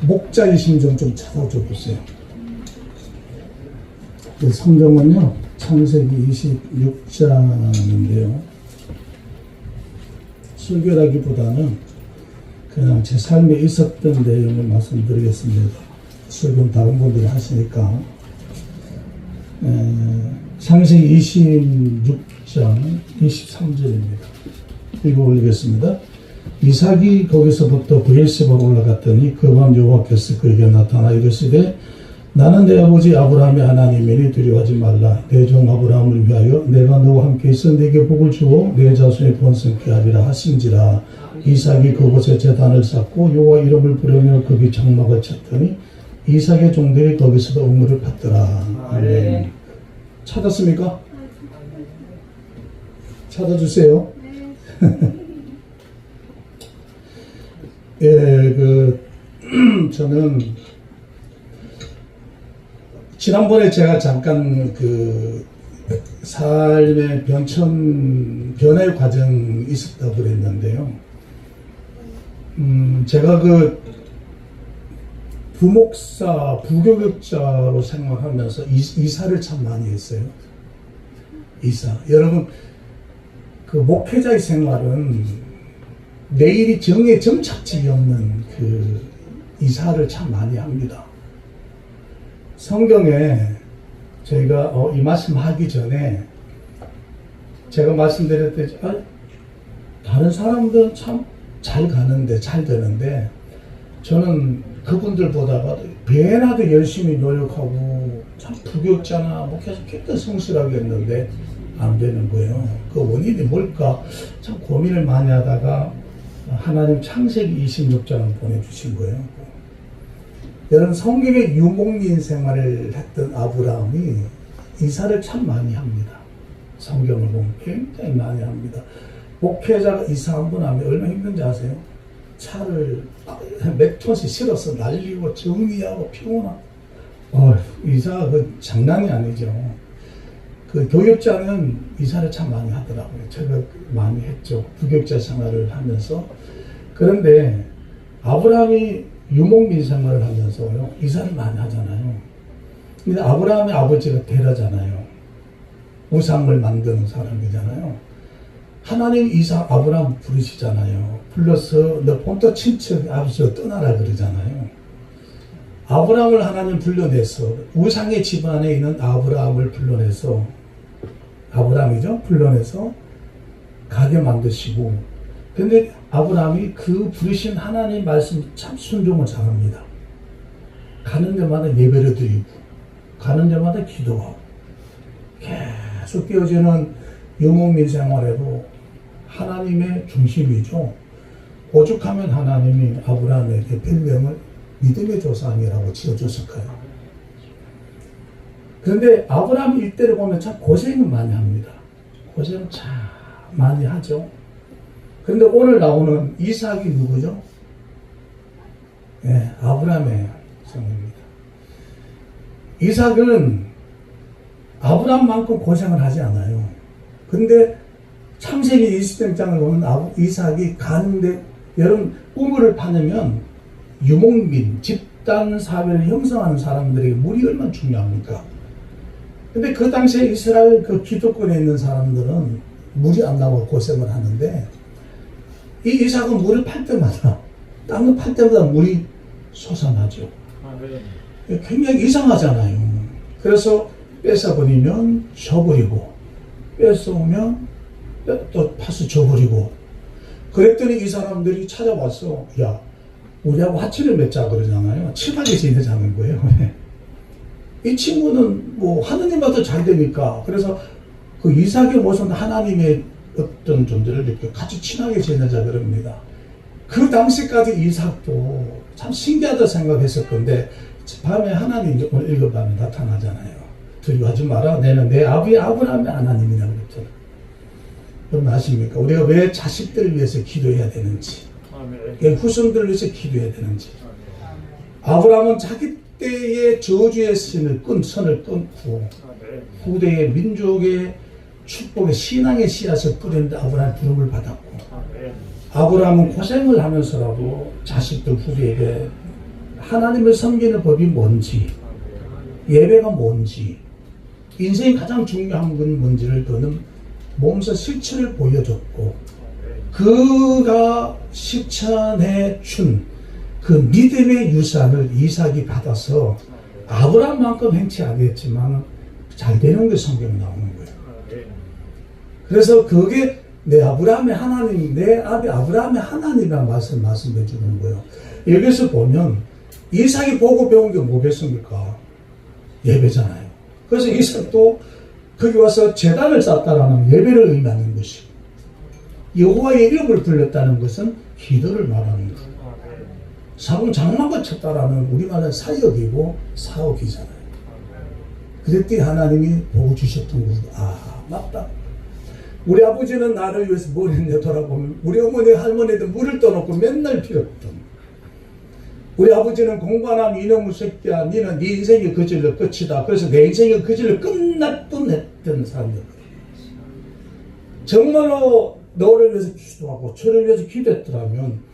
목자의 심정 좀 찾아줘 보세요. 성경은요, 창세기 26장인데요. 설교라기보다는 그냥 제 삶에 있었던 내용을 말씀드리겠습니다. 설교는 다른 분들이 하시니까. 창세기 26장 23절입니다. 읽어보겠습니다. 이삭이 거기서부터 브엘세바 올라갔더니 그 밤 여호와께서 그에게 나타나 이르시되 나는 내 아버지 아브라함의 하나님이니 두려워하지 말라. 내 종 아브라함을 위하여 내가 너와 함께 있어 네게 복을 주어 내 자손의 번성케 하리라 하신지라. 이삭이 그곳에 제단을 쌓고 여호와 이름을 부르며 거기 장막을 쳤더니 이삭의 종들이 거기서도 우물을 팠더라. 아멘. 찾았습니까? 찾아주세요. 저는 지난번에 제가 잠깐 삶의 변화의 과정이 있었다고 그랬는데요. 제가 부목사, 부교육자로 생활하면서 이사를 참 많이 했어요. 이사. 여러분, 목회자의 생활은 내일이 정착지 없는 이사를 참 많이 합니다. 성경에 저희가 이 말씀 하기 전에 제가 말씀드렸듯이 다른 사람들은 참 잘 가는데 잘 되는데 저는 그분들보다가 배나 더 열심히 노력하고 참 부교육자나 목회자 굉장히 성실하게 했는데 안 되는 거예요. 그 원인이 뭘까 참 고민을 많이 하다가 하나님 창세기 26장을 보내주신 거예요. 여러분, 성경의 유목민 생활을 했던 아브라함이 이사를 참 많이 합니다. 성경을 보면 굉장히 많이 합니다. 목회자가 이사 한 번 하면 얼마나 힘든지 아세요? 차를 몇 톤씩 실어서 날리고 정리하고 피곤하고 이사가 장난이 아니죠. 교육자는 이사를 참 많이 하더라고요. 제가 많이 했죠. 부교육자 생활을 하면서. 그런데 아브라함이 유목민 생활을 하면서요, 이사를 많이 하잖아요. 근데 아브라함의 아버지가 데라잖아요. 우상을 만드는 사람이잖아요. 하나님 아브라함 부르시잖아요. 불러서 너 본토 친척 아버지로 떠나라 그러잖아요. 아브라함을 하나님 불러내서 우상의 집안에 있는 아브라함을 불러내서 가게 만드시고, 근데 아브라함이 그 부르신 하나님 말씀 참 순종을 잘합니다. 가는 데마다 예배를 드리고 가는 데마다 기도하고 계속 깨어지는 유목민 생활에도 하나님의 중심이죠. 오죽하면 하나님이 아브라함에게 별명을 믿음의 조상이라고 지어줬을 거예요. 그런데 아브라함 일대를 보면 참 고생을 많이 합니다. 고생을 참 많이 하죠. 그런데 오늘 나오는 이삭이 누구죠? 네, 아브라함의 성입니다. 이삭은 아브라함만큼 고생을 하지 않아요. 근데 창세기 20장을 보면 이삭이 가는데, 여러분, 우물을 파내면 유목민, 집단 사회를 형성하는 사람들에게 물이 얼마나 중요합니까? 근데 그 당시에 이스라엘 기득권에 있는 사람들은 물이 안 나오고 고생을 하는데, 이 이삭은 물을 팔 때마다, 땅을 팔 때마다 물이 솟아나죠. 굉장히 이상하잖아요. 그래서 뺏어버리면 줘버리고, 뺏어오면 또 파서 줘버리고. 그랬더니 이 사람들이 찾아와서, 야, 우리하고 화치를 맺자 그러잖아요. 친하게 지내자는 거예요. 이 친구는 하느님보다 잘 되니까. 그래서 이삭의 모습은 하나님의 어떤 존재를 이렇게 같이 친하게 지내자 그럽니다. 그 당시까지 이삭도 참 신기하다 생각했을 건데, 밤에 하나님 오늘 읽어보면 나타나잖아요. 두려워하지 마라. 내는 내 아버지 아브라함의 하나님이라고 그랬잖아요. 여러분 아십니까? 우리가 왜 자식들을 위해서 기도해야 되는지, 후손들을 위해서 기도해야 되는지. 아브라함은 자기 때의 저주의 선을 끊고 후대의 민족의 축복의 신앙의 씨앗을 뿌리는데 아브라함의 부름을 받았고, 아브라함은 고생을 하면서라도 자식들 후대에게 하나님을 섬기는 법이 뭔지, 예배가 뭔지, 인생이 가장 중요한 건 뭔지를 그는 몸소 실천을 보여줬고, 그가 실천해 준 그 믿음의 유산을 이삭이 받아서 아브라함만큼 행치 않겠지만 잘 되는 게 성경에 나오는 거예요. 그래서 그게 내 아브라함의 하나님, 내 아비 아브라함의 하나님이라는 말씀해 주는 거예요. 여기서 보면 이삭이 보고 배운 게 뭐겠습니까? 예배잖아요. 그래서 이삭도 거기 와서 제단을 쌓았다라는 예배를 의미하는 것이고, 여호와의 이름을 불렀다는 것은 기도를 말하는 거예요. 사공 장막을 쳤다라는 우리말은 사역이고 사옥이잖아요. 그랬더니 하나님이 보고 주셨던 거죠. 아, 맞다. 우리 아버지는 나를 위해서 뭘 했냐 돌아보면 우리 어머니 할머니도 물을 떠놓고 맨날 빌었던, 우리 아버지는 공부 안 하면 이놈의 새끼야, 니는 네 인생이 그질로 끝이다. 그래서 내 인생이 그질로 끝날 뻔했던 사람이었거든요. 정말로 너를 위해서 기도하고 저를 위해서 기도했더라면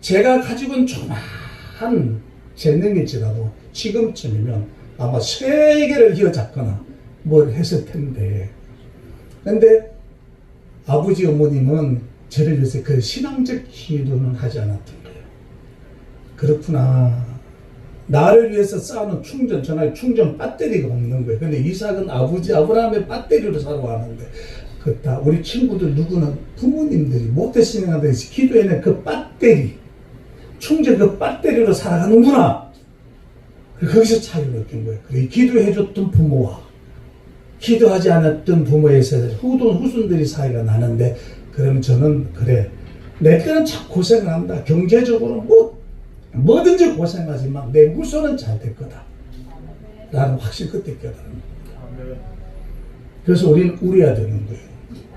제가 가지고 있는 조그마한 재능일지라도 지금쯤이면 아마 세계를 휘어잡거나 뭘 했을 텐데, 근데 아버지 어머님은 저를 위해서 그 신앙적 기도는 하지 않았던 거예요. 그렇구나. 나를 위해서 쌓아놓은 충전, 전화기 충전 배터리가 없는 거예요. 근데 이삭은 아버지 아브라함의 배터리로 살아왔는데, 그렇다. 우리 친구들 누구는 부모님들이 못되시는 기도에는 그 배터리, 충전 그 배터리로 살아가는구나. 거기서 차이를 느낀 거예요. 그래, 기도해줬던 부모와 기도하지 않았던 부모에 있어서 후손들이 사이가 나는데, 그러면 저는 그래, 내 때는 참 고생을 한다. 경제적으로 뭐든지 고생하지만 내 후손은 잘 될 거다. 라는 확신 그때 깨달은 겁니다. 그래서 우리는 우려야 되는 거예요.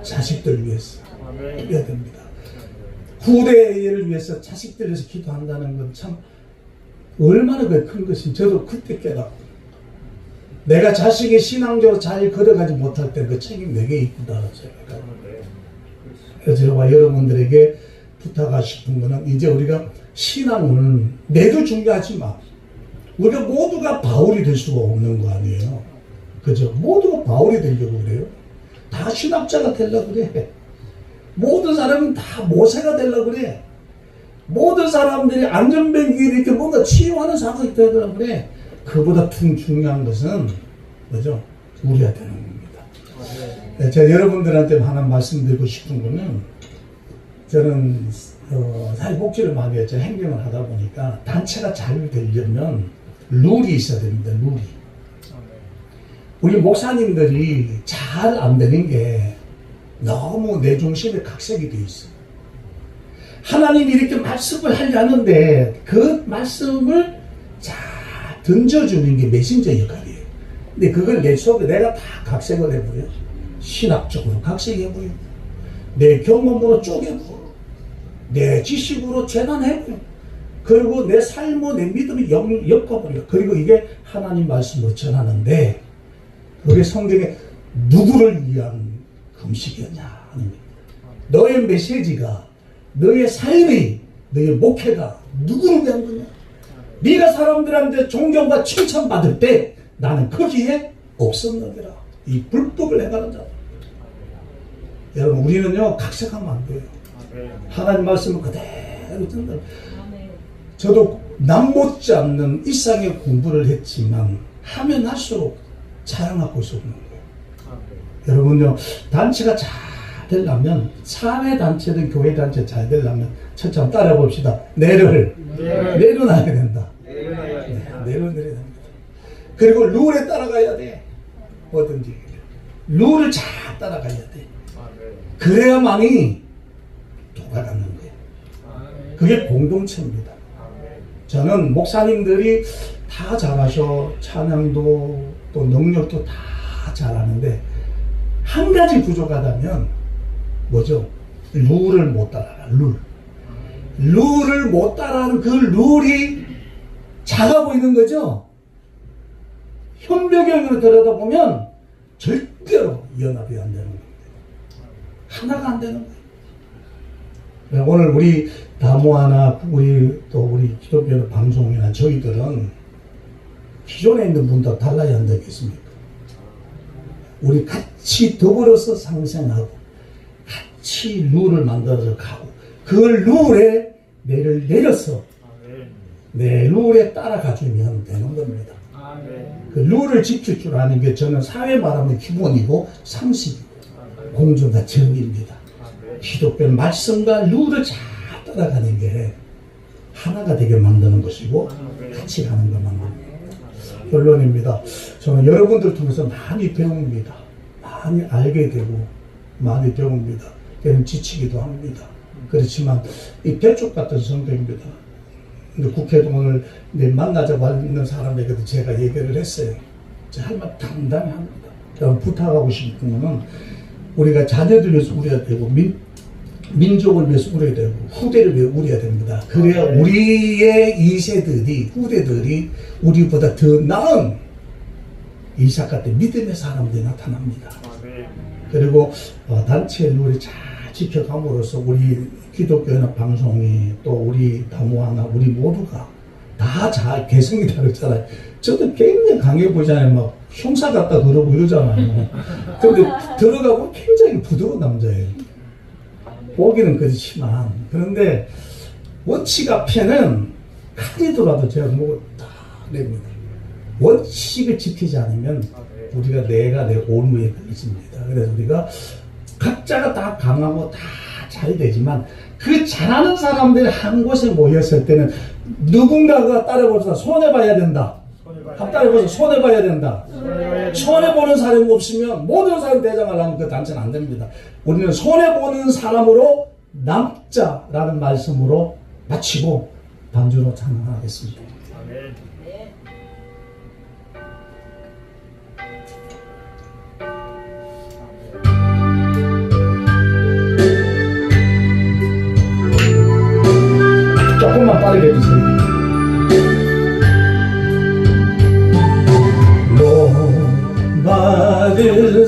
자식들 위해서 우려야 됩니다. 후대를 위해서 자식들을 위해서 기도한다는 건 참 얼마나 큰 것인지 저도 그때 깨닫고, 내가 자식이 신앙적으로 잘 걸어가지 못할 때 그 책임 내게 있구나. 그래서 제가 여러분들에게 부탁하고 싶은 거는, 이제 우리가 신앙은 내도 중요하지만 우리가 모두가 바울이 될 수가 없는 거 아니에요. 그죠? 모두가 바울이 되려고 그래요. 다 신학자가 되려고 그래. 모든 사람은 다 모세가 되려고 그래. 모든 사람들이 안전벨기에 이렇게 뭔가 치유하는 상황이 되려고 그래. 그보다 중요한 것은 뭐죠? 우리가 되는 겁니다. 네, 제가 여러분들한테 하나 말씀드리고 싶은 거는, 저는 사회복지를 많이 했죠. 행정을 하다 보니까 단체가 잘 되려면 룰이 있어야 됩니다. 룰이. 우리 목사님들이 잘 안 되는 게 너무 내 중심에 각색이 돼 있어요. 하나님이 이렇게 말씀을 하려는데 그 말씀을 잘 던져주는 게 메신저 역할이에요. 근데 그걸 내 속에 내가 다 각색을 해버려. 신학적으로 각색해버려. 내 경험으로 쪼개버려. 내 지식으로 재단해버려. 그리고 내 삶과 내 믿음이 엮어버려. 그리고 이게 하나님 말씀으로 전하는데, 그게 성경에 누구를 위한 금식이었냐 하는 겁니다. 너의 메시지가, 너의 삶이, 너의 목회가 누구를 위한 거냐? 네가 사람들한테 존경과 칭찬받을 때 나는 거기에 없었느니라. 이 불법을 행하는 자. 여러분, 우리는요 각색하면 안 돼요. 하나님 말씀을 그대로 듣는다. 저도 남 못지않는 일상의 공부를 했지만 하면 할수록 자랑하고 있는 거예요. 여러분요, 단체가 잘 되려면, 사회 단체든 교회 단체 잘 되려면 첫째 한번 따라 봅시다. 내려놔야 된다. 내려놔야 됩니다. 그리고 룰에 따라가야 돼. 뭐든지 룰을 잘 따라가야 돼. 그래야만이 돌아가는 거예요. 그게 공동체입니다. 저는 목사님들이 다 잘하셔. 찬양도 또 능력도 다 잘하는데 한 가지 부족하다면 뭐죠? 룰을 못 따라가. 룰을 못 따라하는 그 룰이 작아 보이는 거죠? 현벽형으로 들여다보면 절대로 연합이 안 되는 겁니다. 하나가 안 되는 거예요. 오늘 우리 다모아나 우리 기독교 방송이나 저희들은 기존에 있는 분도 달라야 한다고 했습니까? 우리 같이 더불어서 상생하고 같이 룰을 만들어서 가고 그 룰에 내를 내려서 내 룰에 따라가주면 되는 겁니다. 그 룰을 지킬 줄 아는 게 저는 사회 말하면 기본이고 상식이고 공정과 정의입니다. 기독교는 말씀과 룰을 잘 따라가는 게 하나가 되게 만드는 것이고 같이 가는 것만 만듭니다. 결론입니다. 저는 여러분들 통해서 많이 배웁니다. 많이 알게 되고 많이 배웁니다. 때는 지치기도 합니다. 그렇지만 이 대쪽 같은 성경입니다. 근데 국회도 오늘 만나자고 하는 사람에게도 제가 얘기를 했어요. 제 할 말 당당히 합니다. 그럼 부탁하고 싶은 거는 우리가 자녀들 위해서 우려야 되고 민족을 위해서 우려야 되고 후대를 위해 우려야 됩니다. 그래야 우리의 2세들이 후대들이 우리보다 더 나은 이삭 같은 믿음의 사람들이 나타납니다. 그리고 단체의 룰을 잘 지켜감으로써 우리 기독교연합 방송이 또 우리 다모아나 우리 모두가 다 잘 개성이 다르잖아요. 저도 굉장히 강해 보이잖아요. 막 형사 같다 그러고 이러잖아요. 근데 들어가고 굉장히 부드러운 남자예요. 보기는 그렇지만 그런데 원칙 앞에는 칼이더라도 제가 뭐 다 냅니다. 원칙을 지키지 않으면 우리가 내가 내 올무에 걸리십니다. 그래서 우리가 각자가 다 강하고 다 잘 되지만 그 잘하는 사람들이 한 곳에 모였을 때는 누군가가 따라보자 손해봐야 된다. 따라보자 손해봐야 된다. 손해보는 사람이 없으면 모든 사람 대장하려면 그 단체는 안 됩니다. 우리는 손해보는 사람으로 남자라는 말씀으로 마치고 반주로 찬양하겠습니다. 조금만 빠르게 해주세요. 너만을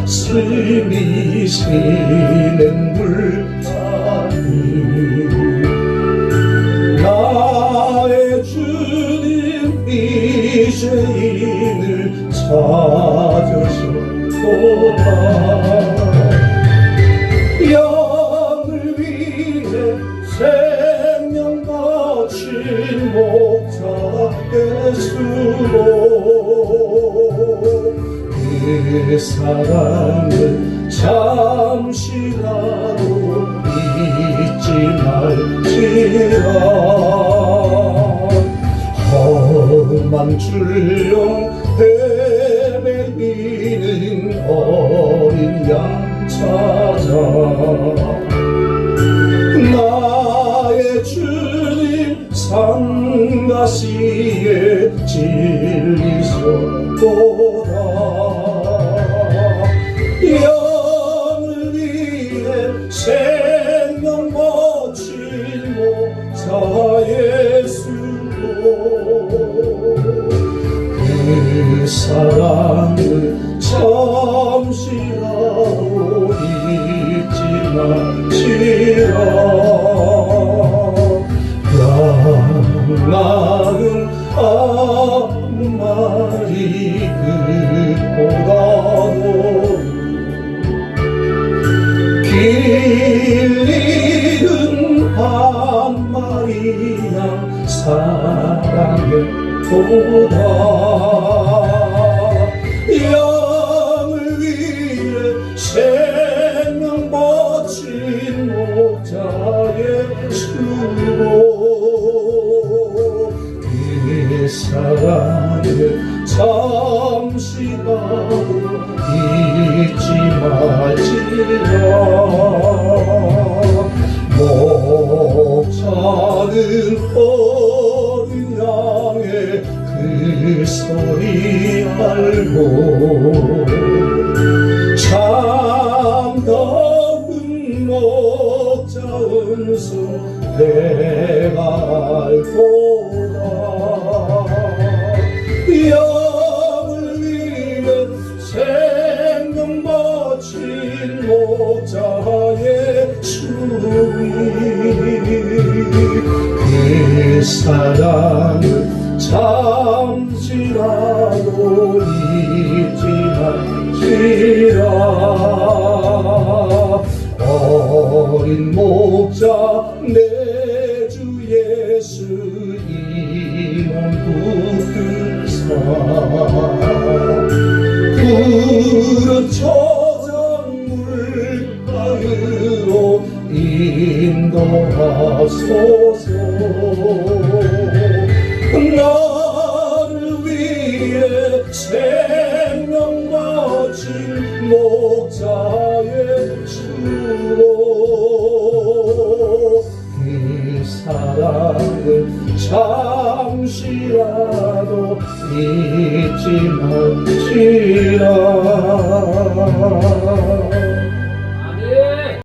사슴이 쉬는 물타기 나의 주님 이제인을 찾으셨도다. 영을 위해 생명 바친 목자 예수로 그 사랑을 잠시라도 잊지 말지라. 험한 줄용 헤매이는 어린 양 찾아 나의 주님 상가시에 진리서도다. 영을 위해 생명 바친 목자 예수로 그 사랑을 잠시라도 잊지 말지라. 나는 아무 말이 그보다도 길 잃은 한 마리 양 사랑해 보다. 영을 위해 생명 바친 목자 예수로 그 사랑을 잠시라도 잊지 말지라. 목자는 어린 양의 그 소리 알고 참다운 목자 음성 내가 알고다. 영을 위해 생명 바친 목자 예수로 사랑을 잠시라도 잊지 말지라. 어린 목자 내 주 예수 이름 붙들사 푸른 초장 물가으로 인도하소서.